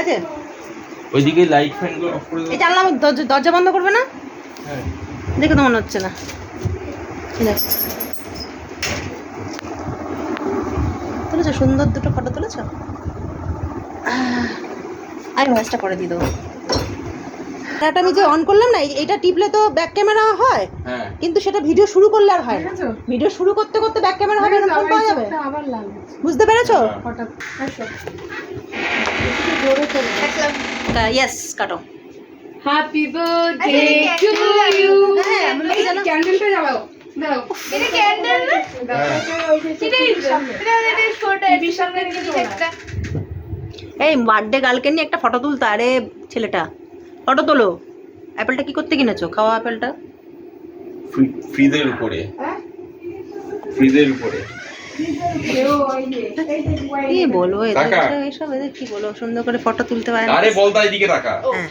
আছে ওইদিকে light fan গুলো অফ করে দাও। এই জানলা দরজা বন্ধ করবে না? হ্যাঁ দেখে তো মনে হচ্ছে না। তুলেছো সুন্দর দুটো ফটো তুলেছো? আমি ভয়েসটা করে দিয়ে দেবো। এটা আমি যে অন করলাম না, এইটা টিপলে তো ব্যাক ক্যামেরা হয়, হ্যাঁ কিন্তু সেটা ভিডিও শুরু করলে আর হয় না। ভিডিও শুরু করতে করতে ব্যাক ক্যামেরা হবে, এরকম পাওয়া যাবে। বুঝতে পেরেছো? ইয়েস, কাটো। Happy birthday to you. হ্যাঁ, আমি কি জানো, ক্যান্ডেলটা জ্বালাও। দাও। এটা ক্যান্ডেল না? সেটাই তো। এটা ছোট এর সামনে কিছু একটা। এই বার্থডে গার্লকে নিয়ে একটা ফটো তুলতে। আরে ছেলেটা, ফটো তোলো। অ্যাপেলটা কি করতে কিনেছো? খাওয়া অ্যাপেলটা। ফ্রিজের উপরে, ফ্রিজের উপরে। কি বলবো কাকা। এসব, এদের কি বলবো, সুন্দর করে ফটো তুলতে পারে না। আরে বলতা এদিকে তাকা। হ্যাঁ।